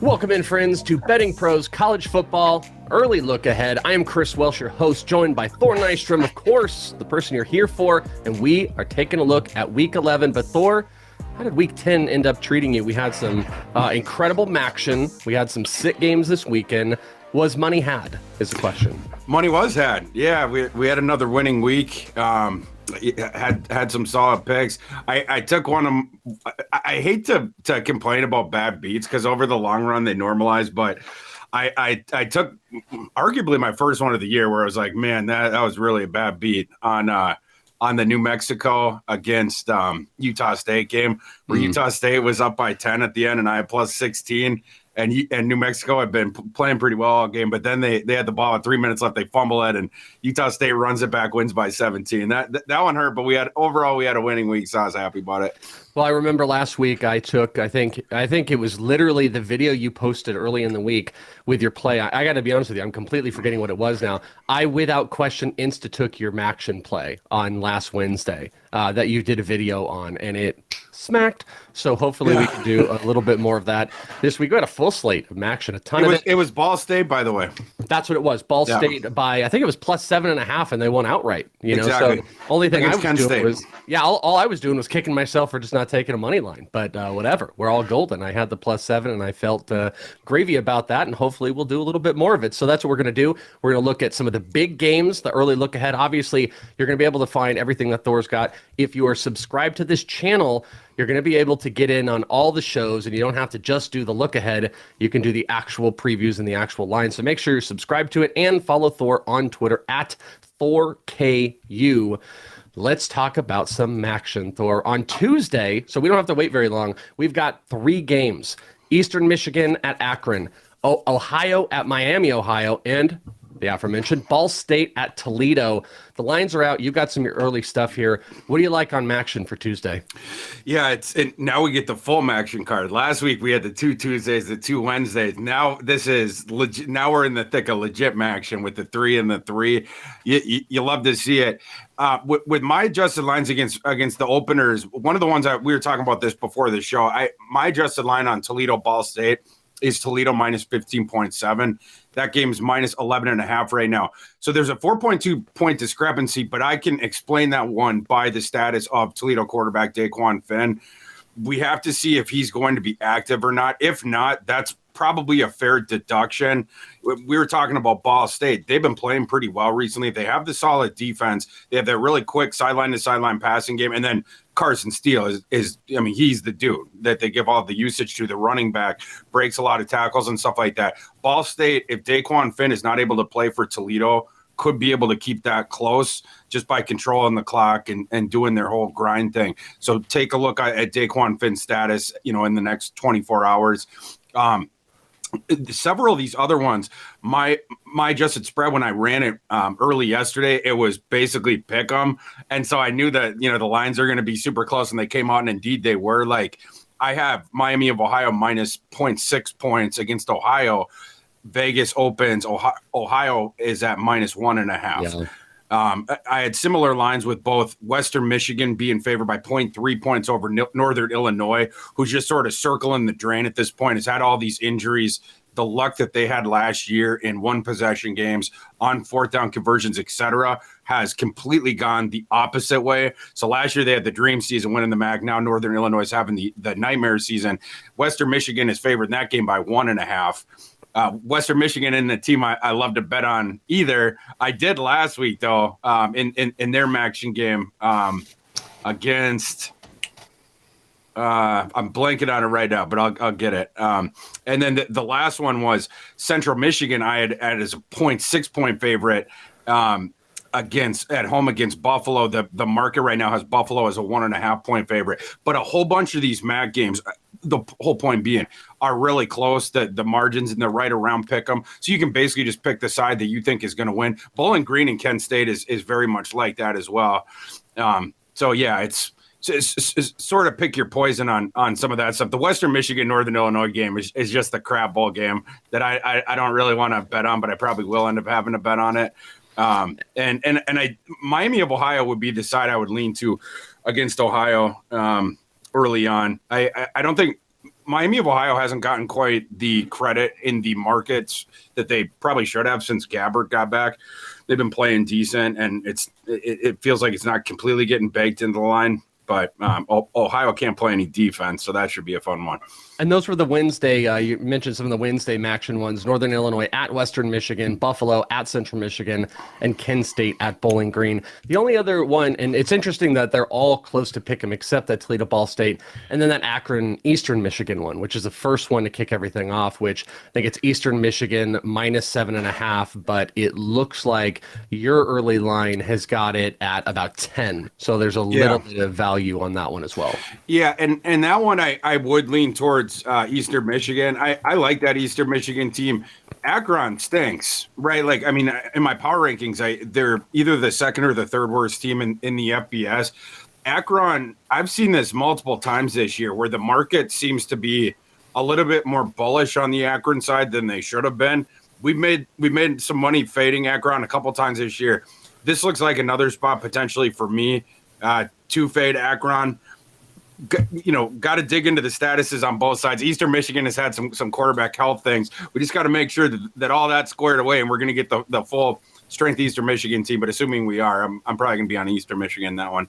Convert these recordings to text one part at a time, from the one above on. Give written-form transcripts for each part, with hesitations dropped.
Welcome in, friends, to Betting Pros College Football Early Look Ahead. I am Chris Welsh, your host, joined by Thor Nystrom, of course, the person you're here for, and we are taking a look at Week 11. But Thor, how did Week 10 end up treating you? We had some incredible action. We had some sick games this weekend. Was money had, is the question. Money was had. Yeah, we had another winning week. Had some solid picks. I took one of. I hate to complain about bad beats because over the long run they normalize, but I took arguably my first one of the year where I was like, man, that was really a bad beat on the New Mexico against Utah State game where Utah State was up by 10 at the end and I had plus 16. And New Mexico had been playing pretty well all game, but then they had the ball with 3 minutes left. They fumble it, and Utah State runs it back, wins by 17. That one hurt, but we had a winning week, so I was happy about it. Well, I remember last week I think it was literally the video you posted early in the week with your play. I got to be honest with you, I'm completely forgetting what it was now. I, without question, took your Maction play on last Wednesday that you did a video on, and it smacked. So hopefully we can do a little bit more of that this week. We had a full slate of Maction, a ton of it. It was Ball State, by the way. That's what it was. Ball State by, I think it was plus 7.5, and they won outright. Exactly. So only thing Against I was doing State. was, all I was doing was kicking myself for just not taking a money line. But whatever, we're all golden. I had the plus 7, and I felt gravy about that, and hopefully we'll do a little bit more of it. So that's what we're going to do. We're going to look at some of the big games, the early look ahead. Obviously, you're going to be able to find everything that Thor's got. If you are subscribed to this channel, you're going to be able to get in on all the shows, and you don't have to just do the look ahead. You can do the actual previews and the actual lines. So make sure you're subscribed to it and follow Thor on Twitter at ThorKU. Let's talk about some Maction, Thor. On Tuesday, so we don't have to wait very long, we've got 3 games. Eastern Michigan at Akron, Ohio at Miami, Ohio, and the aforementioned Ball State at Toledo. The lines are out. You got some of your early stuff here. What do you like on Maction for Tuesday? Yeah, now we get the full Maction card. Last week we had the 2 Tuesdays, the 2 Wednesdays. Now this is legit. Now we're in the thick of legit Maction with the 3 and the 3. You love to see it. With my adjusted lines against the openers, one of the ones that we were talking about this before the show. My adjusted line on Toledo Ball State is Toledo minus 15.7. That game's minus 11.5 right now. So there's a 4.2 point discrepancy, but I can explain that one by the status of Toledo quarterback Daquan Finn. We have to see if he's going to be active or not. If not, that's probably a fair deduction. We were talking about Ball State. They've been playing pretty well recently. They have the solid defense. They have that really quick sideline-to-sideline passing game. And then Carson Steele is he's the dude that they give all the usage to. The running back breaks a lot of tackles and stuff like that. Ball State, if Daquan Finn is not able to play for Toledo, could be able to keep that close just by controlling the clock and doing their whole grind thing. So take a look at Daquan Finn's status, in the next 24 hours. Several of these other ones, my adjusted spread when I ran it early yesterday, it was basically pick 'em. And so I knew that, the lines are going to be super close, and they came out, and indeed they were. Like, I have Miami of Ohio minus 0.6 points against Ohio. Vegas opens. Ohio is at minus 1.5. Yeah. I had similar lines with both Western Michigan being favored by 0.3 points over Northern Illinois, who's just sort of circling the drain at this point, has had all these injuries. The luck that they had last year in one possession games on 4th down conversions, etc., has completely gone the opposite way. So last year they had the dream season winning the MAC. Now Northern Illinois is having the nightmare season. Western Michigan is favored in that game by 1.5. Western Michigan and the team I love to bet on either. I did last week, though, in their Maction game against I'm blanking on it right now, but I'll get it. And then the last one was Central Michigan. I had as a 0.6 point favorite at home against Buffalo. The market right now has Buffalo as a 1.5 point favorite. But a whole bunch of these MAC games, the whole point being, are really close. The margins and the right around pick 'em. So you can basically just pick the side that you think is going to win. Bowling Green and Kent State is very much like that as well. So yeah, it's sort of pick your poison on some of that stuff. The Western Michigan Northern Illinois game is just the crap bowl game that I don't really want to bet on, but I probably will end up having to bet on it. And Miami of Ohio would be the side I would lean to against Ohio early on. I don't think Miami of Ohio hasn't gotten quite the credit in the markets that they probably should have since Gabbert got back. They've been playing decent, and it feels like it's not completely getting baked into the line. But Ohio can't play any defense, so that should be a fun one. And those were the Wednesday, you mentioned some of the Wednesday action ones. Northern Illinois at Western Michigan, Buffalo at Central Michigan, and Kent State at Bowling Green. The only other one, and it's interesting that they're all close to pick 'em except that Toledo Ball State, and then that Akron Eastern Michigan one, which is the first one to kick everything off, which I think it's Eastern Michigan -7.5, but it looks like your early line has got it at about 10. So there's a little bit of value on that one as well. Yeah, and that one I would lean towards Eastern Michigan. I like that Eastern Michigan team. Akron stinks, right? Like, I mean, in my power rankings, they're either the second or the third worst team in the FBS. Akron, I've seen this multiple times this year where the market seems to be a little bit more bullish on the Akron side than they should have been. We made some money fading Akron a couple times this year. This looks like another spot potentially for me to fade Akron. Got to dig into the statuses on both sides. Eastern Michigan has had some quarterback health things. We just got to make sure that all that's squared away, and we're going to get the full strength Eastern Michigan team. But assuming we are, I'm probably going to be on Eastern Michigan that one.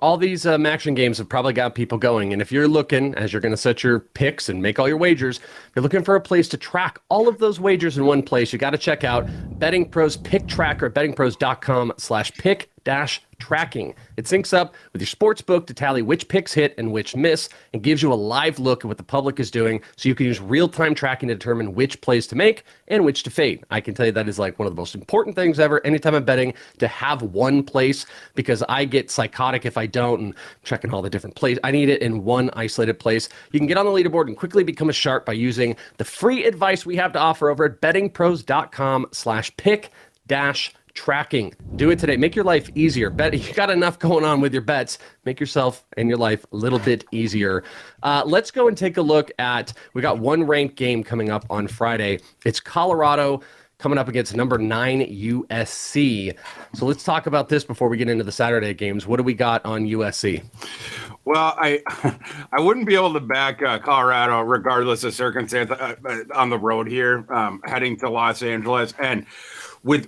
All these action games have probably got people going. And if you're looking, as you're going to set your picks and make all your wagers, if you're looking for a place to track all of those wagers in one place, you got to check out Betting Pros Pick Tracker at bettingpros.com/pick-tracking. It syncs up with your sportsbook to tally which picks hit and which miss, and gives you a live look at what the public is doing, so you can use real-time tracking to determine which plays to make and which to fade. I can tell you that is like one of the most important things ever anytime I'm betting, to have one place, because I get psychotic if I don't, and checking all the different plays. I need it in one isolated place. You can get on the leaderboard and quickly become a sharp by using the free advice we have to offer over at bettingpros.com/pick-tracking. Do it today. Make your life easier. Bet you got enough going on with your bets. Make yourself and your life a little bit easier. Let's go and take a look at, we got one ranked game coming up on Friday. It's Colorado coming up against number 9 USC. So let's talk about this before we get into the Saturday games. What do we got on USC? Well, I wouldn't be able to back Colorado regardless of circumstance on the road here, heading to Los Angeles. And with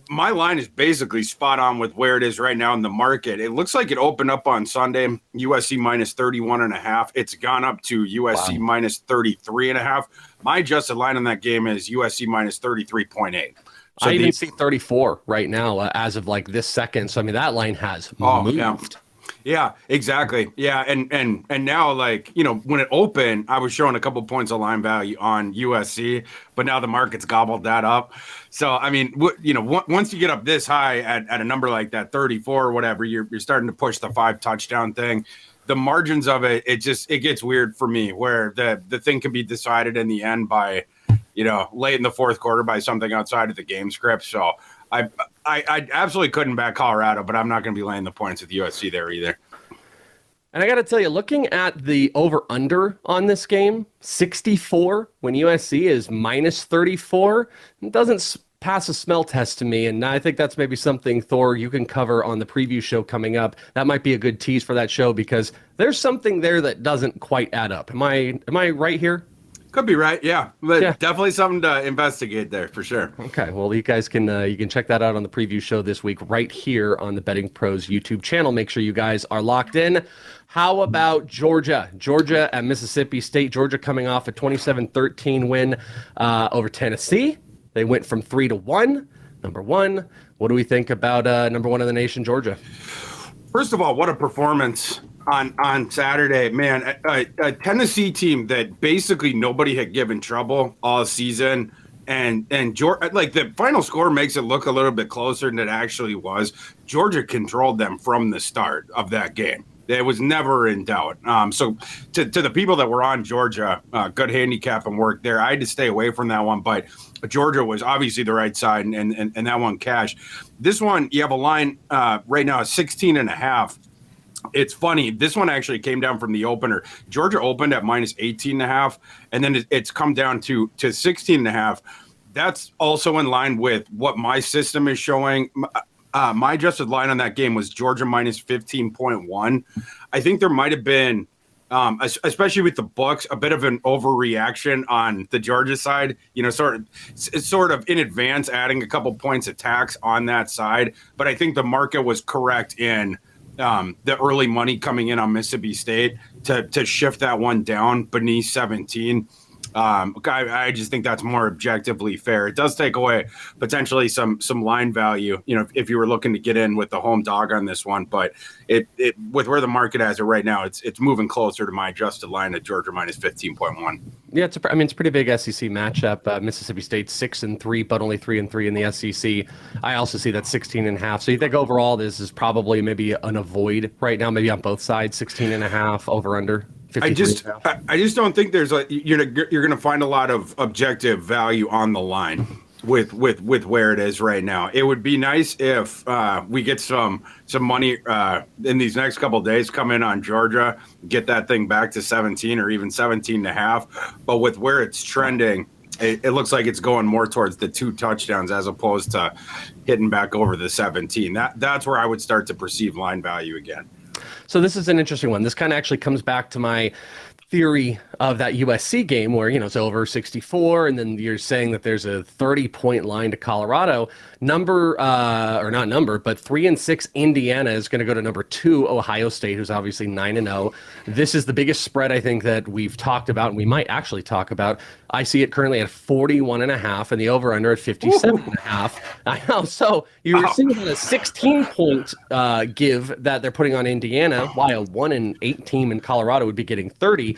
my line is basically spot on with where it is right now in the market. It looks like it opened up on Sunday, USC -31.5. It's gone up to USC -33.5. My adjusted line on that game is USC -33.8. So I even see 34 right now as of like this second. So, I mean, that line has moved. Yeah, exactly. Yeah, and now, like, when it opened, I was showing a couple points of line value on USC, but now the market's gobbled that up. So, I mean, once you get up this high at a number like that, 34 or whatever, you're starting to push the 5 touchdown thing. The margins of it gets weird for me, where the thing can be decided in the end by, late in the fourth quarter by something outside of the game script. So I absolutely couldn't back Colorado, but I'm not going to be laying the points with USC there either. And I got to tell you, looking at the over-under on this game, 64, when USC is -34, it doesn't pass a smell test to me. And I think that's maybe something, Thor, you can cover on the preview show coming up. That might be a good tease for that show, because there's something there that doesn't quite add up. Am I right here? Could be right, yeah. But definitely something to investigate there for sure. Okay, well, you guys can check that out on the preview show this week right here on the Betting Pros YouTube channel. Make sure you guys are locked in. How about Georgia? Georgia at Mississippi State. Georgia coming off a 27-13 win over Tennessee. They went from 3-1. Number one. What do we think about number one in the nation, Georgia? First of all, what a performance on Saturday, man. A Tennessee team that basically nobody had given trouble all season, and Georgia, like, the final score makes it look a little bit closer than it actually was. Georgia controlled them from the start of that game. It was never in doubt. So to the people that were on Georgia, good handicap and work there. I had to stay away from that one, but Georgia was obviously the right side, and that one cashed. This one, you have a line right now, 16.5. It's funny. This one actually came down from the opener. Georgia opened at -18.5, and then it's come down to 16.5. That's also in line with what my system is showing. My adjusted line on that game was Georgia -15.1. I think there might have been especially with the books, a bit of an overreaction on the Georgia side. It's sort of in advance adding a couple points of tax on that side. But I think the market was correct in the early money coming in on Mississippi State to shift that one down beneath 17. I just think that's more objectively fair. It does take away potentially some line value, if you were looking to get in with the home dog on this one. But it with where the market has it right now, it's moving closer to my adjusted line at Georgia minus 15.1. Yeah, it's a pretty big SEC matchup. Mississippi State 6-3, but only 3-3 in the SEC. I also see that 16.5. So you think overall this is probably maybe an avoid right now, maybe on both sides, 16.5 over under. I just don't think there's you're going to find a lot of objective value on the line with where it is right now. It would be nice if we get some money in these next couple of days, come in on Georgia, get that thing back to 17 or even 17.5. But with where it's trending, it looks like it's going more towards the 2 touchdowns as opposed to hitting back over the 17. That's where I would start to perceive line value again. So this is an interesting one. This kind of actually comes back to my theory of that USC game where, it's over 64, and then you're saying that there's a 30-point line to Colorado. But 3-6 Indiana is going to go to number 2 Ohio State, who's obviously 9-0. This is the biggest spread I think that we've talked about, and we might actually talk about. I see it currently at 41.5 and the over-under at 57.5. I know. So you're seeing about a 16-point give that they're putting on Indiana, while a 1-8 team in Colorado would be getting 30.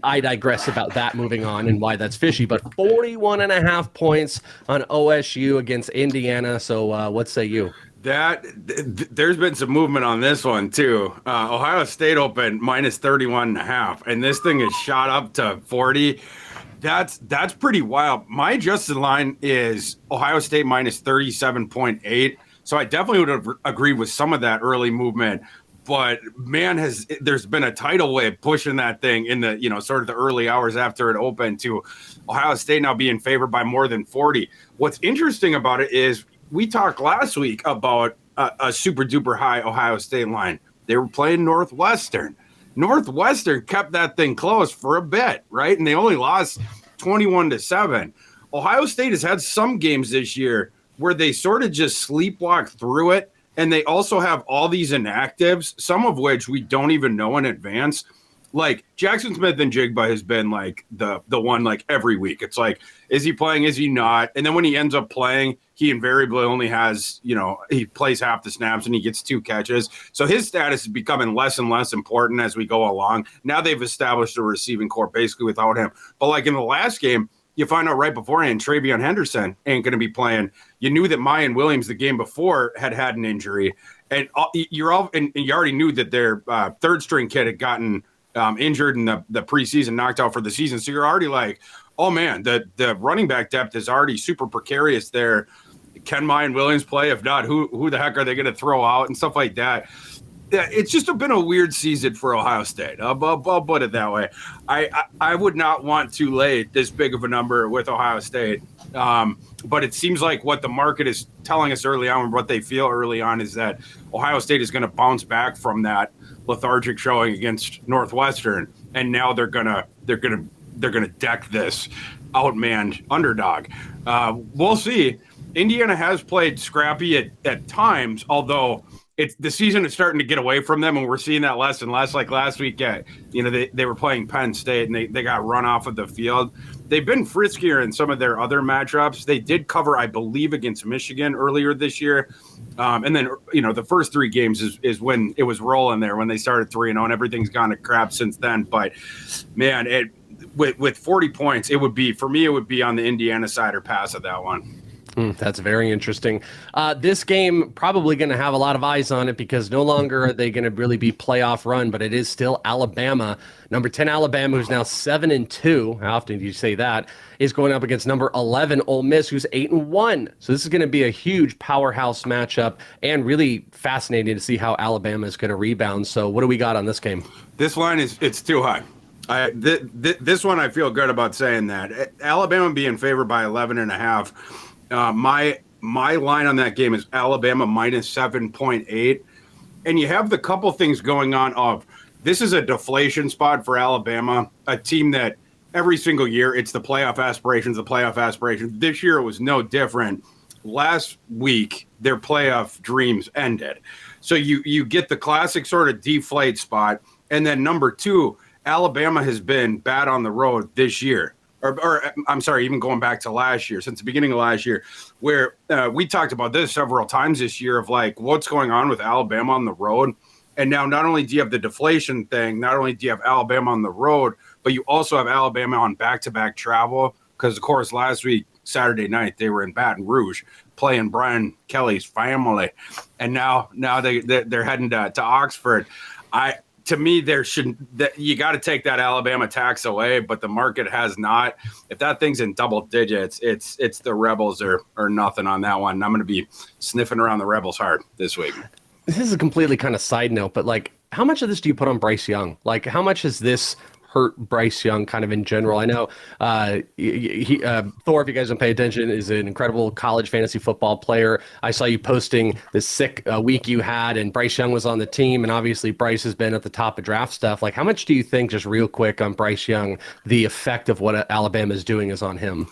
I digress about that moving on and why that's fishy, but 41.5 points on OSU against Indiana. So what say you? There's been some movement on this one too. Ohio State opened minus 31.5, and this thing is shot up to 40. That's pretty wild. My adjusted line is Ohio State minus 37.8. So I definitely would have agreed with some of that early movement. But man, there's been a tidal wave pushing that thing in the sort of the early hours after it opened to Ohio State now being favored by more than 40. What's interesting about it is we talked last week about a super duper high Ohio State line. They were playing Northwestern. Northwestern kept that thing close for a bit, right? And they only lost 21-7. Ohio State has had some games this year where they sort of just sleepwalk through it. And they also have all these inactives, some of which we don't even know in advance. Like Jackson Smith and Jigba has been like the one like every week. It's like, is he playing? Is he not? And then when he ends up playing, he invariably only has, he plays half the snaps and he gets 2 catches. So his status is becoming less and less important as we go along. Now they've established a receiving core basically without him. But like in the last game, you find out right beforehand TreVeyon Henderson ain't going to be playing. You knew that Mayan Williams the game before had an injury, and you already knew that their third string kid had gotten injured in the preseason, knocked out for the season. So you're already like, oh man, the running back depth is already super precarious there. Can Mayan Williams play? If not, who the heck are they going to throw out and stuff like that? Yeah, it's just been a weird season for Ohio State. I'll put it that way. I would not want to lay this big of a number with Ohio State. But it seems like what the market is telling us early on, and what they feel early on, is that Ohio State is going to bounce back from that lethargic showing against Northwestern, and now they're gonna deck this outmanned underdog. We'll see. Indiana has played scrappy at times, although the season is starting to get away from them, and we're seeing that less and less. Like last week, they were playing Penn State, and they got run off of the field. They've been friskier in some of their other matchups. They did cover, I believe, against Michigan earlier this year. And then, the first 3 games is when it was rolling there, when they started 3-0, and everything's gone to crap since then. But, man, with 40 points, it would be on the Indiana side or pass of that one. That's very interesting. This game probably going to have a lot of eyes on it because no longer are they going to really be playoff run, but it is still Alabama. Number 10 Alabama, who's now 7-2. How often do you say that? Is going up against number 11 Ole Miss, who's 8-1. So this is going to be a huge powerhouse matchup, and really fascinating to see how Alabama is going to rebound. So what do we got on this game? This line it's too high. This one I feel good about saying that. Alabama being favored by 11.5. My line on that game is Alabama minus 7.8. And you have the couple things going on of this is a deflation spot for Alabama, a team that every single year it's the playoff aspirations. This year it was no different. Last week, their playoff dreams ended. So you get the classic sort of deflate spot. And then number two, Alabama has been bad on the road this year. Or I'm sorry, even going back to last year, since the beginning of last year, where we talked about this several times this year of like what's going on with Alabama on the road. And now not only do you have the deflation thing, not only do you have Alabama on the road, but you also have Alabama on back-to-back travel because, of course, last week, Saturday night, they were in Baton Rouge playing Brian Kelly's family. And now they're heading to Oxford. To me, you got to take that Alabama tax away, but the market has not. If that thing's in double digits, it's the Rebels or nothing on that one. And I'm going to be sniffing around the Rebels hard this week. This is a completely kind of side note, but like, how much of this do you put on Bryce Young? Like, how much has this hurt Bryce Young kind of in general? I know Thor, if you guys don't pay attention, is an incredible college fantasy football player. I saw you posting the sick week you had, and Bryce Young was on the team, and obviously Bryce has been at the top of draft stuff. Like, how much do you think, just real quick on Bryce Young, the effect of what Alabama is doing is on him?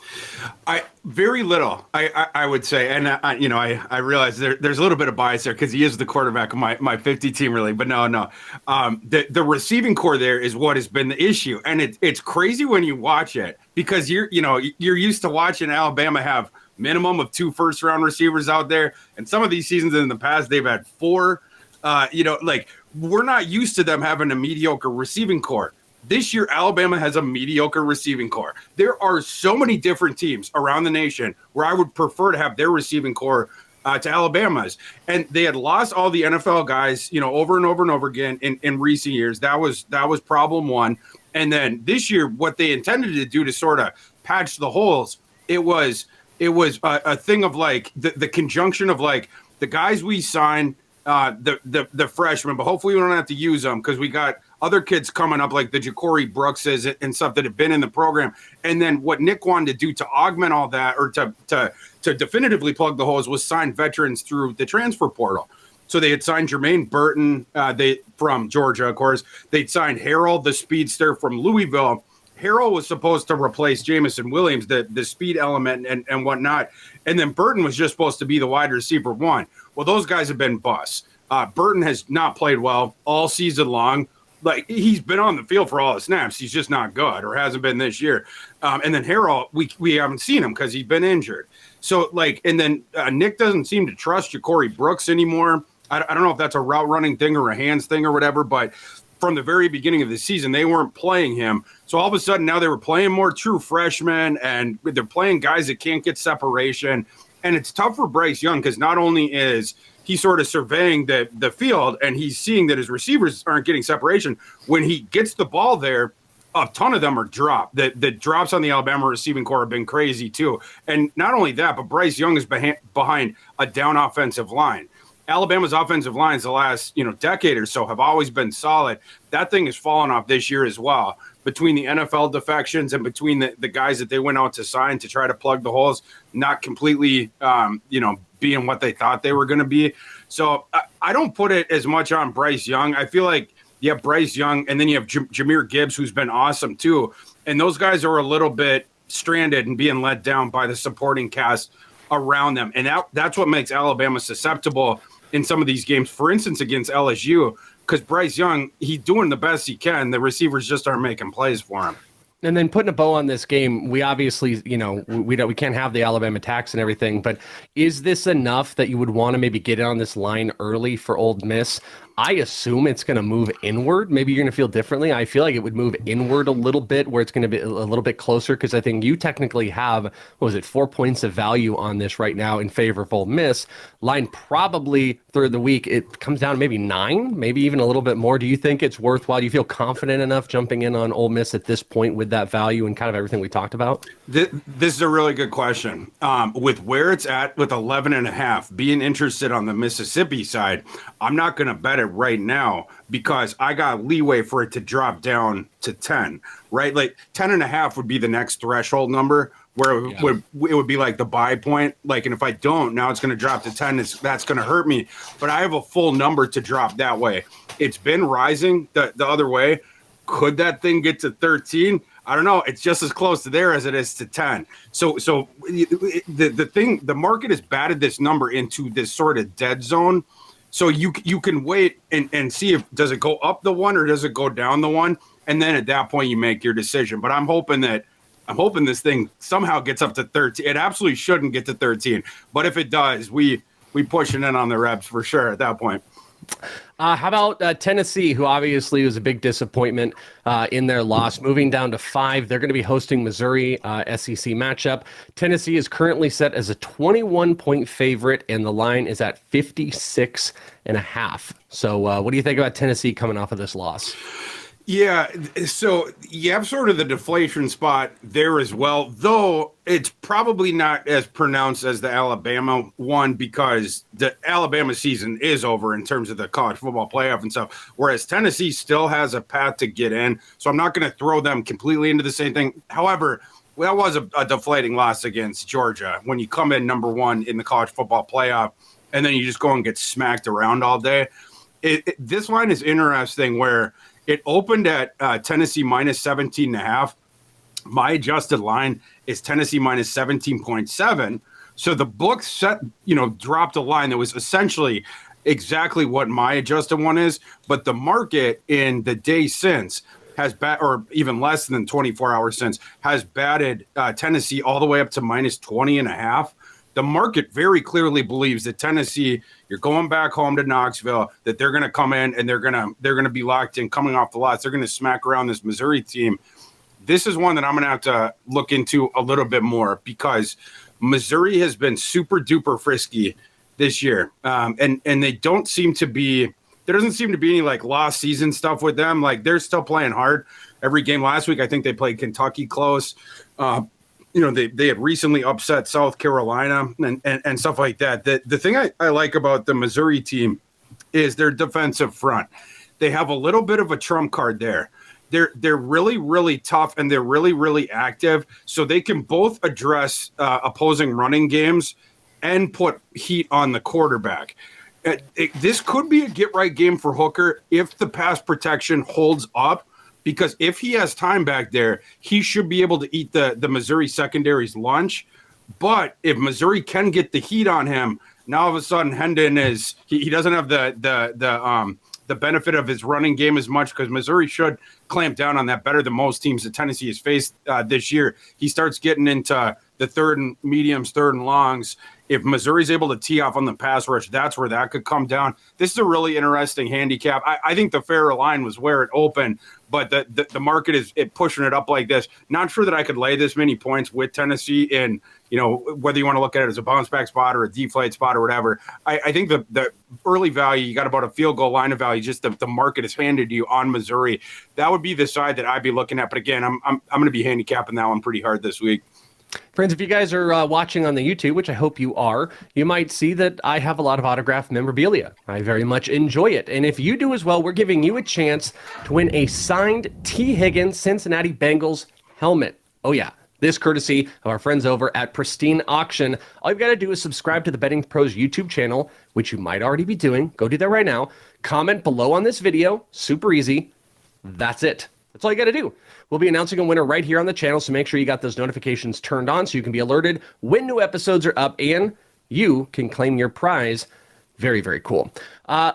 Very little, I would say, and I realize there's a little bit of bias there because he is the quarterback of my 50 team, really. But no, the receiving core there is what has been the issue, and it's crazy when you watch it because you're used to watching Alabama have minimum of 2 first-round receivers out there, and some of these seasons in the past they've had 4. We're not used to them having a mediocre receiving core. This year, Alabama has a mediocre receiving core. There are so many different teams around the nation where I would prefer to have their receiving core to Alabama's. And they had lost all the NFL guys, over and over and over again in recent years. That was problem one. And then this year, what they intended to do to sort of patch the holes, it was a thing of like the conjunction of like the guys we signed, the freshmen, but hopefully we don't have to use them because we got other kids coming up like the Ja'Cory Brookses and stuff that have been in the program. And then what Nick wanted to do to augment all that or to definitively plug the holes was sign veterans through the transfer portal. So they had signed Jermaine Burton from Georgia, of course. They'd signed Harold, the speedster from Louisville. Harold was supposed to replace Jamison Williams, the speed element and whatnot. And then Burton was just supposed to be the wide receiver one. Well, those guys have been busts. Burton has not played well all season long. Like, he's been on the field for all the snaps. He's just not good or hasn't been this year. And then Harold, we haven't seen him because he's been injured. So, and then Nick doesn't seem to trust Ja'Cory Brooks anymore. I don't know if that's a route running thing or a hands thing or whatever, but from the very beginning of the season, they weren't playing him. So all of a sudden now they were playing more true freshmen and they're playing guys that can't get separation. And it's tough for Bryce Young because not only is he sort of surveying the field and he's seeing that his receivers aren't getting separation. When he gets the ball there, a ton of them are dropped. The drops on the Alabama receiving core have been crazy too. And not only that, but Bryce Young is behind a down offensive line. Alabama's offensive lines the last decade or so have always been solid. That thing has fallen off this year as well. Between the NFL defections and between the guys that they went out to sign to try to plug the holes, not completely, being what they thought they were going to be. So I don't put it as much on Bryce Young. I feel like you have Bryce Young and then you have Jahmyr Gibbs, who's been awesome too. And those guys are a little bit stranded and being let down by the supporting cast around them. And that's what makes Alabama susceptible in some of these games. For instance, against LSU, because Bryce Young, he's doing the best he can. The receivers just aren't making plays for him. And then putting a bow on this game, we obviously, we can't have the Alabama tax and everything, but is this enough that you would want to maybe get in on this line early for Ole Miss? I assume it's going to move inward. Maybe you're going to feel differently. I feel like it would move inward a little bit where it's going to be a little bit closer because I think you technically have, 4 points of value on this right now in favor of Ole Miss. Line probably through the week, it comes down to maybe 9, maybe even a little bit more. Do you think it's worthwhile? Do you feel confident enough jumping in on Ole Miss at this point with that value and kind of everything we talked about? This is a really good question. With where it's at with 11.5, being interested on the Mississippi side, I'm not going to bet it right now because I got leeway for it to drop down to 10, right? Like 10.5 would be the next threshold number where it would be like the buy point. Like, and if I don't, now it's going to drop to 10. That's going to hurt me. But I have a full number to drop that way. It's been rising the other way. Could that thing get to 13? I don't know. It's just as close to there as it is to 10. So the market has batted this number into this sort of dead zone. So you can wait and see if does it go up the one or does it go down the one, and then at that point you make your decision. But I'm hoping this thing somehow gets up to 13. It absolutely shouldn't get to 13, but if it does, we pushing in on the reps for sure at that point. How about Tennessee, who obviously was a big disappointment in their loss, moving down to 5. They're going to be hosting Missouri, SEC matchup. Tennessee is currently set as a 21-point favorite, and the line is at 56.5. So what do you think about Tennessee coming off of this loss? Yeah, so you have sort of the deflation spot there as well, though it's probably not as pronounced as the Alabama one because the Alabama season is over in terms of the college football playoff and stuff, whereas Tennessee still has a path to get in. So I'm not going to throw them completely into the same thing. However, that was a deflating loss against Georgia when you come in number 1 in the college football playoff and then you just go and get smacked around all day. This line is interesting where it opened at Tennessee minus 17.5. My adjusted line is Tennessee minus 17.7. So the book dropped a line that was essentially exactly what my adjusted one is. But the market in the day since has or even less than 24 hours since, has batted Tennessee all the way up to minus 20.5. The market very clearly believes that Tennessee, you're going back home to Knoxville, that they're going to come in and they're going to be locked in coming off the loss. They're going to smack around this Missouri team. This is one that I'm going to have to look into a little bit more because Missouri has been super duper frisky this year. And they don't seem to be, there doesn't seem to be any like lost season stuff with them. Like they're still playing hard every game. Last week, I think they played Kentucky close. They had recently upset South Carolina and stuff like that. The thing I like about the Missouri team is their defensive front. They have a little bit of a trump card there. They're really, really tough and they're really, really active. So they can both address opposing running games and put heat on the quarterback. This could be a get-right game for Hooker if the pass protection holds up. Because if he has time back there, he should be able to eat the Missouri secondary's lunch. But if Missouri can get the heat on him, now all of a sudden Hendon he doesn't have the benefit of his running game as much because Missouri should clamp down on that better than most teams that Tennessee has faced this year. He starts getting into the third and mediums, third and longs. If Missouri's able to tee off on the pass rush, that's where that could come down. This is a really interesting handicap. I think the fairer line was where it opened, but the market is pushing it up like this. Not sure that I could lay this many points with Tennessee in, whether you want to look at it as a bounce back spot or a deflate spot or whatever. I think the early value, you got about a field goal line of value, just the market has handed you on Missouri. That would be the side that I'd be looking at. But again, I'm going to be handicapping that one pretty hard this week. Friends, if you guys are watching on the YouTube, which I hope you are, you might see that I have a lot of autographed memorabilia. I very much enjoy it. And if you do as well, we're giving you a chance to win a signed T. Higgins Cincinnati Bengals helmet. Oh, yeah. This courtesy of our friends over at Pristine Auction. All you've got to do is subscribe to the Betting Pros YouTube channel, which you might already be doing. Go do that right now. Comment below on this video. Super easy. That's it. That's all you got to do. We'll be announcing a winner right here on the channel, so make sure you got those notifications turned on so you can be alerted when new episodes are up and you can claim your prize. Very, very cool.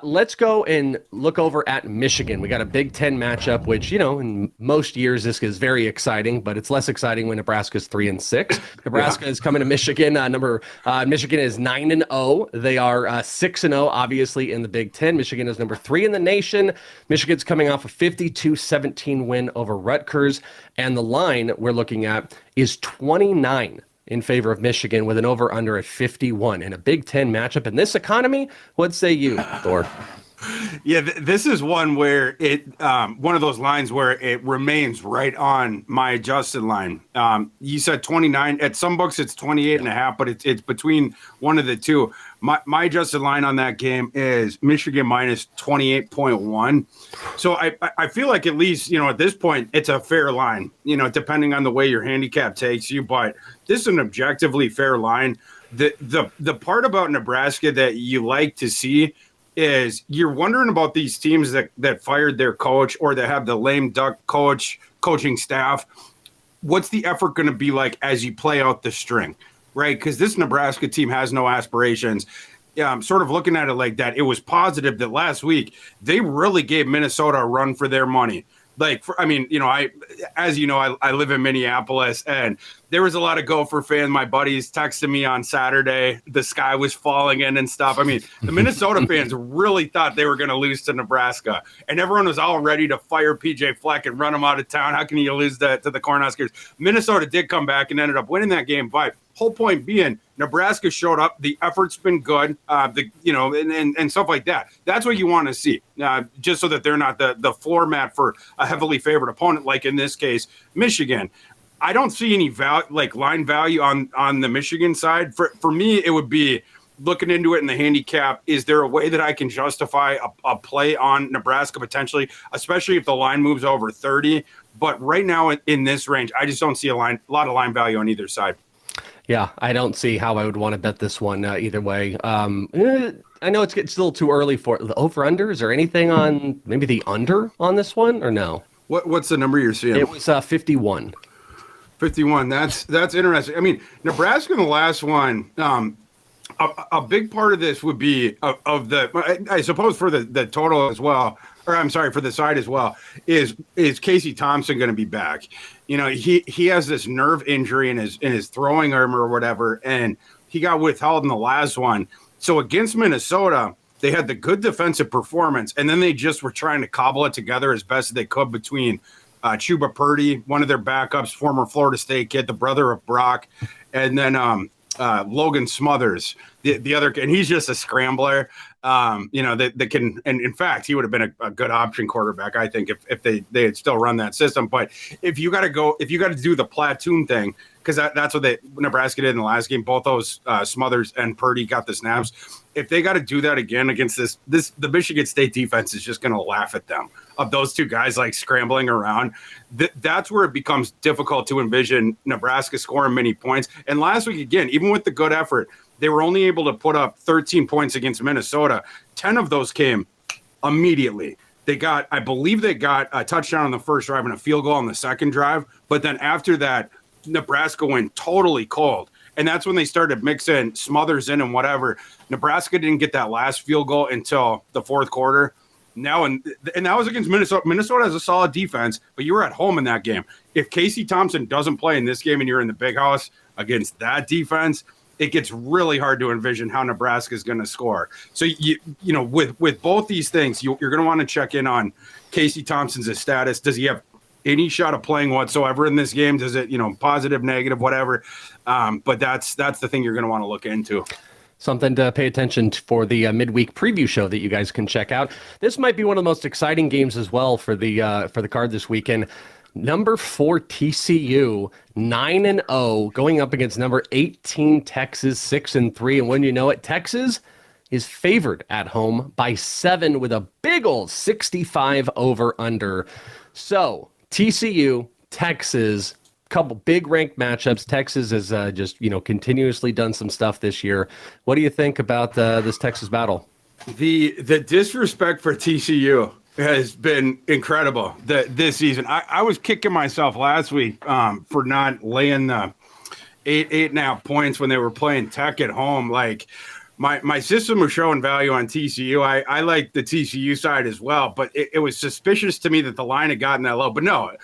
Let's go and look over at Michigan. We got a Big Ten matchup, which, in most years this is very exciting, but it's less exciting when Nebraska's 3-6. Nebraska is coming to Michigan. Michigan is 9-0. They are 6-0, obviously, in the Big Ten. Michigan is number 3 in the nation. Michigan's coming off a 52-17 win over Rutgers, and the line we're looking at is 29 in favor of Michigan with an over-under at 51 in a Big Ten matchup. In this economy, what say you, Thor? Yeah, this is one where one of those lines where it remains right on my adjusted line. You said 29. At some books, it's 28 and a half, but it's between one of the two. My adjusted line on that game is Michigan minus 28.1. So I feel like at least, at this point, it's a fair line, depending on the way your handicap takes you. But this is an objectively fair line. The part about Nebraska that you like to see is you're wondering about these teams that fired their coach or that have the lame duck coaching staff. What's the effort going to be like as you play out the string, right? Because this Nebraska team has no aspirations. Yeah, I'm sort of looking at it like that. It was positive that last week they really gave Minnesota a run for their money. I live in Minneapolis, and there was a lot of Gopher fans. My buddies texted me on Saturday. The sky was falling in and stuff. I mean, the Minnesota fans really thought they were going to lose to Nebraska, and everyone was all ready to fire PJ Fleck and run him out of town. How can you lose to the Cornhuskers? Minnesota did come back and ended up winning that game, but whole point being, Nebraska showed up. The effort's been good, and stuff like that. That's what you want to see, just so that they're not the floor mat for a heavily favored opponent, like in this case, Michigan. I don't see any line value on the Michigan side. For me, it would be looking into it in the handicap. Is there a way that I can justify a play on Nebraska potentially, especially if the line moves over 30? But right now in this range, I just don't see a lot of line value on either side. Yeah, I don't see how I would want to bet this one either way. I know it's a little too early for the over-unders or anything on maybe the under on this one, or no? What's the number you're seeing? It was 51. 51. That's interesting. I mean, Nebraska in the last one, a big part of this would be I suppose for the total as well, or I'm sorry, for the side as well, is Casey Thompson going to be back? He has this nerve injury in his throwing arm or whatever, and he got withheld in the last one. So against Minnesota, they had the good defensive performance, and then they just were trying to cobble it together as best as they could between Chuba Purdy, one of their backups, former Florida State kid, the brother of Brock, and then Logan Smothers, the other, and he's just a scrambler. That can, and in fact, he would have been a good option quarterback, I think, if they had still run that system. But if you got to do the platoon thing, because that's what Nebraska did in the last game. Both those Smothers and Purdy got the snaps. If they got to do that again against the Michigan State defense is just going to laugh at them, of those two guys like scrambling around. That's where it becomes difficult to envision Nebraska scoring many points. And last week, again, even with the good effort, they were only able to put up 13 points against Minnesota. 10 of those came immediately. I believe they got a touchdown on the first drive and a field goal on the second drive. But then after that, Nebraska went totally cold. And that's when they started mixing Smothers in and whatever. Nebraska didn't get that last field goal until the fourth quarter. Now, and that was against Minnesota. Minnesota has a solid defense, but you were at home in that game. If Casey Thompson doesn't play in this game and you're in the big house against that defense, it gets really hard to envision how Nebraska is going to score. So, with both these things, you're going to want to check in on Casey Thompson's status. Does he have any shot of playing whatsoever in this game? Does it, positive, negative, whatever? But that's the thing you're going to want to look into. Something to pay attention to for the midweek preview show that you guys can check out. This might be one of the most exciting games as well for the card this weekend. Number 4 TCU 9-0 going up against number 18 Texas 6-3, and when you know it, Texas is favored at home by 7 with a big old 65 over under. So TCU, Texas, couple big ranked matchups. Texas has just continuously done some stuff this year. What do you think about this Texas battle? The disrespect for TCU has been incredible this season. I was kicking myself last week for not laying the 8.5 points when they were playing Tech at home. Like my system was showing value on TCU. I like the TCU side as well, but it was suspicious to me that the line had gotten that low. But no,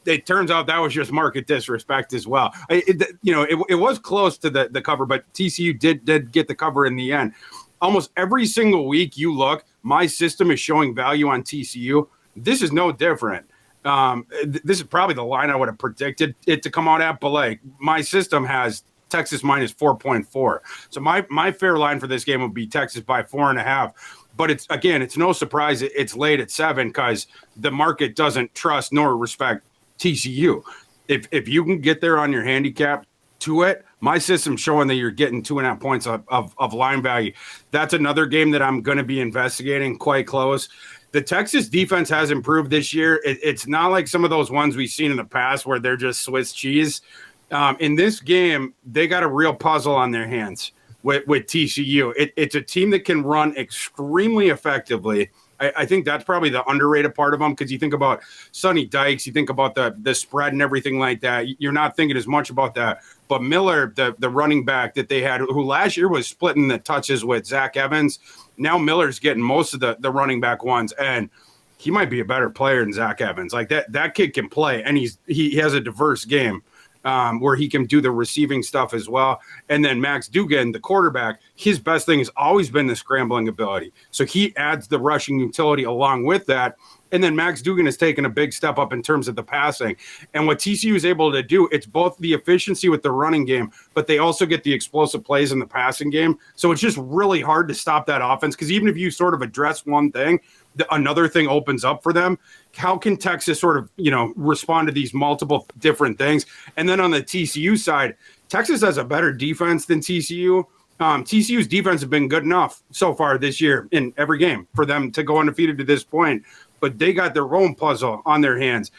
it turns out that was just market disrespect as well. It was close to the cover, but TCU did get the cover in the end. Almost every single week you look, my system is showing value on TCU. This is no different. This is probably the line I would have predicted it to come out at, but like my system has Texas minus 4.4. So my fair line for this game would be Texas by 4.5. But it's no surprise it's late at 7 because the market doesn't trust nor respect TCU. If you can get there on your handicap to it, my system's showing that you're getting 2.5 points of line value. That's another game that I'm going to be investigating quite close. The Texas defense has improved this year. It's not like some of those ones we've seen in the past where they're just Swiss cheese. In this game, they got a real puzzle on their hands with TCU. It's a team that can run extremely effectively. I think that's probably the underrated part of them because you think about Sonny Dykes, you think about the spread and everything like that. You're not thinking as much about that. But Miller, the running back that they had, who last year was splitting the touches with Zach Evans, now Miller's getting most of the running back ones, and he might be a better player than Zach Evans. Like that kid can play, and he has a diverse game. Where he can do the receiving stuff as well. And then Max Duggan, the quarterback, his best thing has always been the scrambling ability. So he adds the rushing utility along with that. And then Max Duggan has taken a big step up in terms of the passing. And what TCU is able to do, it's both the efficiency with the running game, but they also get the explosive plays in the passing game. So it's just really hard to stop that offense because even if you sort of address one thing, another thing opens up for them. How can Texas sort of, respond to these multiple different things? And then on the TCU side, Texas has a better defense than TCU. TCU's defense has been good enough so far this year in every game for them to go undefeated to this point, but they got their own puzzle on their hands.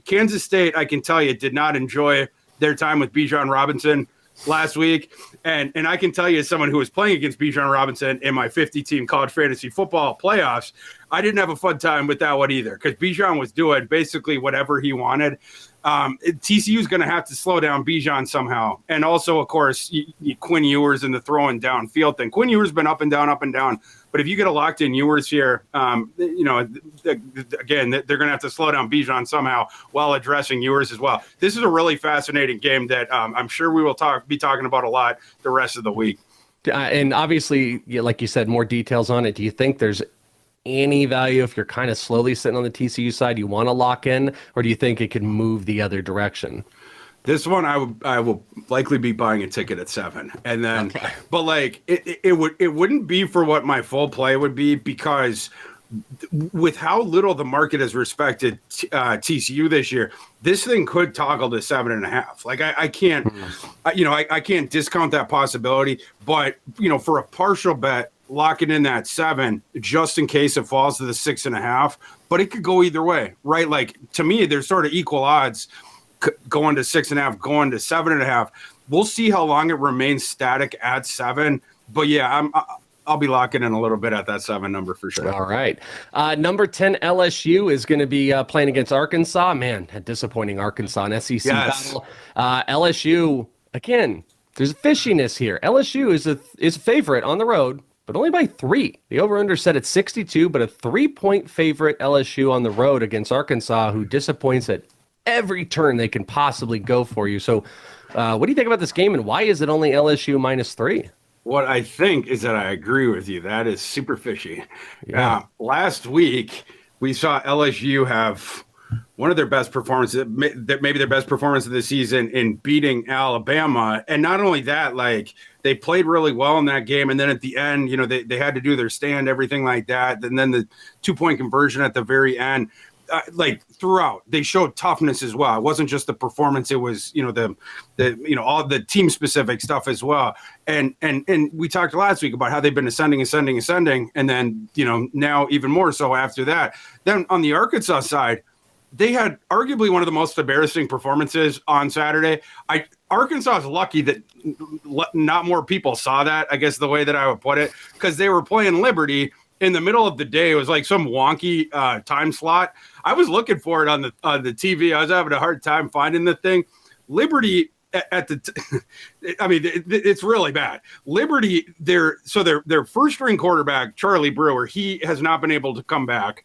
Kansas State, I can tell you, did not enjoy their time with Bijan Robinson last week. And I can tell you, as someone who was playing against Bijan Robinson in my 50-team college fantasy football playoffs, I didn't have a fun time with that one either because Bijan was doing basically whatever he wanted. TCU is going to have to slow down Bijan somehow. And also, of course, Quinn Ewers and the throwing downfield thing. Quinn Ewers has been up and down. But if you get a locked-in Ewers here, again, they're going to have to slow down Bijan somehow while addressing Ewers as well. This is a really fascinating game that I'm sure we will be talking about a lot the rest of the week. And obviously, like you said, more details on it. Do you think there's any value if you're kind of slowly sitting on the TCU side, you want to lock in, or do you think it could move the other direction? This one, I will likely be buying a ticket at 7, and then, but like it wouldn't be for what my full play would be because with how little the market has respected TCU this year, this thing could toggle to 7.5. Like I can't, I can't discount that possibility, but for a partial bet, locking in that 7 just in case it falls to the 6.5, but it could go either way, right? Like to me, there's sort of equal odds going to 6.5, going to 7.5. We'll see how long it remains static at 7, but yeah, I'll be locking in a little bit at that 7 number for sure. All right. Number 10, LSU is going to be playing against Arkansas. Man, a disappointing Arkansas in SEC battle. LSU, again, there's a fishiness here. LSU is a favorite on the road, but only by 3. The over-under set at 62, but a 3-point favorite LSU on the road against Arkansas, who disappoints at every turn they can possibly go for you. So what do you think about this game, and why is it only LSU -3? What I think is that I agree with you. That is super fishy. Yeah. Last week, we saw LSU have one of their best performances, maybe their best performance of the season in beating Alabama. And not only that, like they played really well in that game. And then at the end, they had to do their stand, everything like that. And then the 2-point conversion at the very end. Like throughout, they showed toughness as well. It wasn't just the performance; it was all the team specific stuff as well. And we talked last week about how they've been ascending, and then now even more so after that. Then on the Arkansas side, they had arguably one of the most embarrassing performances on Saturday. Arkansas is lucky that not more people saw that. I guess the way that I would put it, because they were playing Liberty in the middle of the day. It was like some wonky time slot. I was looking for it on the TV. I was having a hard time finding the thing. Liberty it's really bad. Liberty, their first string quarterback, Charlie Brewer, he has not been able to come back.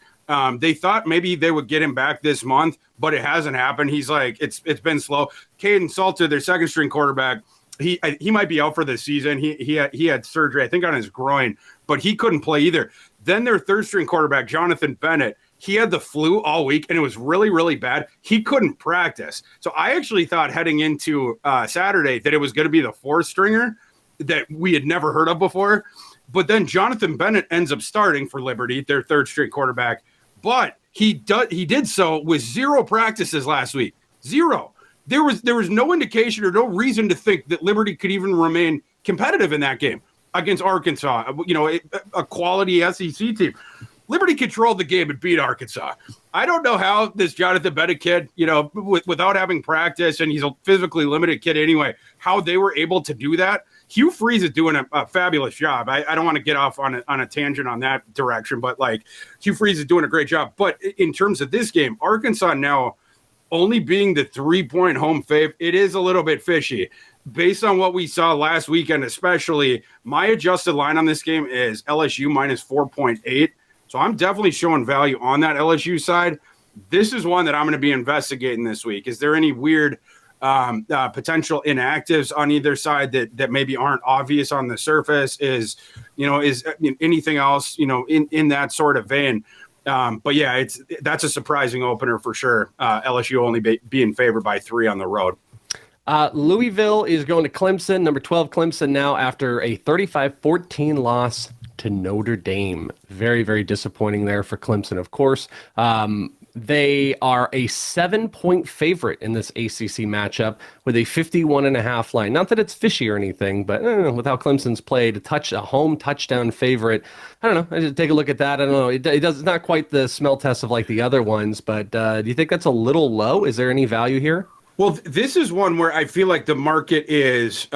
They thought maybe they would get him back this month, but it hasn't happened. He's like, it's been slow. Caden Salter, their second string quarterback, he might be out for the season. He had surgery, I think, on his groin, but he couldn't play either. Then their third string quarterback, Jonathan Bennett, he had the flu all week, and it was really, really bad. He couldn't practice. So I actually thought heading into Saturday that it was going to be the fourth stringer that we had never heard of before. But then Jonathan Bennett ends up starting for Liberty, their third straight quarterback. But he did so with 0 practices last week. 0. There was no indication or no reason to think that Liberty could even remain competitive in that game against Arkansas, a quality SEC team. Liberty controlled the game and beat Arkansas. I don't know how this Jonathan Bennett kid, without having practice, and he's a physically limited kid anyway, how they were able to do that. Hugh Freeze is doing a fabulous job. I don't want to get off on a tangent on that direction, but Hugh Freeze is doing a great job. But in terms of this game, Arkansas now only being the 3-point home fave, it is a little bit fishy. Based on what we saw last weekend, especially, my adjusted line on this game is LSU minus 4.8. So I'm definitely showing value on that LSU side. This is one that I'm going to be investigating this week. Is there any weird potential inactives on either side that maybe aren't obvious on the surface? Is anything else, in that sort of vein? But yeah, that's a surprising opener for sure. LSU only being favored by 3 on the road. Louisville is going to Clemson, number 12 Clemson now after a 35-14 loss to Notre Dame. Very, very disappointing there for Clemson, of course. They are a 7-point favorite in this ACC matchup with a 51.5 line. Not that it's fishy or anything, but with how Clemson's played, a home touchdown favorite. I don't know. I just take a look at that. I don't know. It's not quite the smell test of like the other ones, but do you think that's a little low? Is there any value here? Well, this is one where I feel like the market is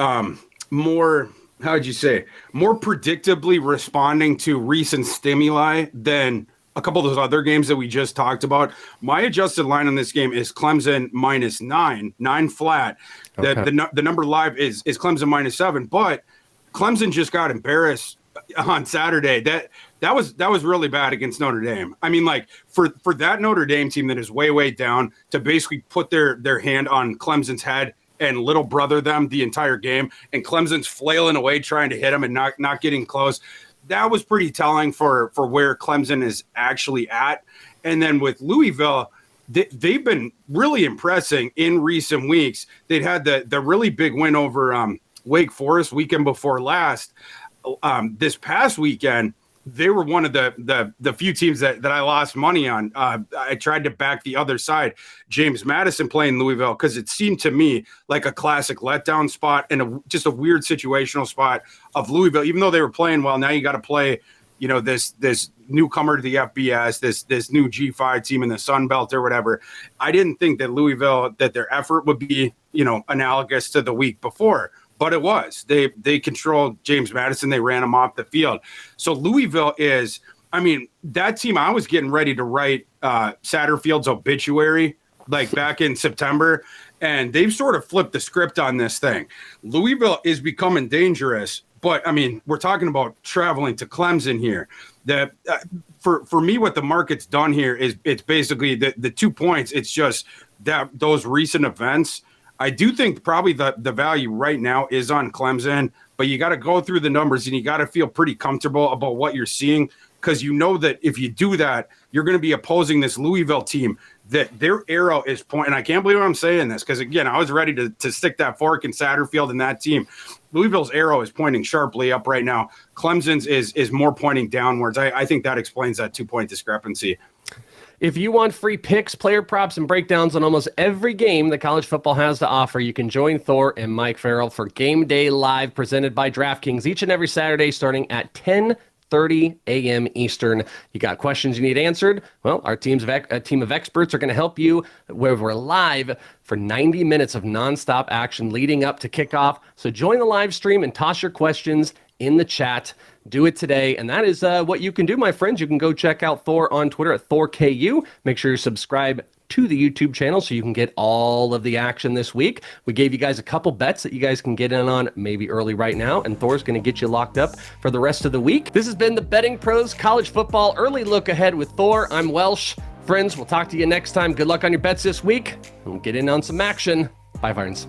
more, how would you say, more predictably responding to recent stimuli than a couple of those other games that we just talked about. My adjusted line on this game is Clemson minus 9 flat. Okay. The number live is Clemson minus 7, but Clemson just got embarrassed on Saturday. That was really bad against Notre Dame. I mean, for that Notre Dame team that is way down to basically put their hand on Clemson's head and little brother them the entire game, and Clemson's flailing away trying to hit them and not getting close. That was pretty telling for where Clemson is actually at. And then with Louisville, they've been really impressing in recent weeks. They'd had the really big win over Wake Forest weekend before last. This past weekend, they were one of the few teams that I lost money on. I tried to back the other side, James Madison playing Louisville, because it seemed to me like a classic letdown spot and just a weird situational spot of Louisville. Even though they were playing well, now you got to play, this newcomer to the FBS, this new G5 team in the Sun Belt or whatever. I didn't think that Louisville, that their effort would be, analogous to the week before. But it was. They controlled James Madison. They ran him off the field. So Louisville is, that team, I was getting ready to write Satterfield's obituary back in September, and they've sort of flipped the script on this thing. Louisville is becoming dangerous, but, we're talking about traveling to Clemson here. For me, what the market's done here is it's basically the 2 points. It's just that those recent events. I do think probably the value right now is on Clemson, but you got to go through the numbers and you got to feel pretty comfortable about what you're seeing, because that if you do that, you're going to be opposing this Louisville team that their arrow is pointing. I can't believe I'm saying this, because, again, I was ready to stick that fork in Satterfield and that team. Louisville's arrow is pointing sharply up right now. Clemson's is more pointing downwards. I think that explains that 2-point discrepancy. If you want free picks, player props, and breakdowns on almost every game that college football has to offer, you can join Thor and Mike Farrell for Game Day Live, presented by DraftKings, each and every Saturday starting at 10:30 a.m. Eastern. You got questions you need answered? Well, our team of experts are going to help you, where we're live for 90 minutes of nonstop action leading up to kickoff. So join the live stream and toss your questions in the chat. Do it today. And that is what you can do, my friends. You can go check out Thor on Twitter at ThorKU. Make sure you subscribe to the YouTube channel so you can get all of the action this week. We gave you guys a couple bets that you guys can get in on maybe early right now, and Thor's going to get you locked up for the rest of the week. This has been the Betting Pros College Football Early Look Ahead with Thor. I'm Welsh. Friends, we'll talk to you next time. Good luck on your bets this week. We'll get in on some action. Bye, friends.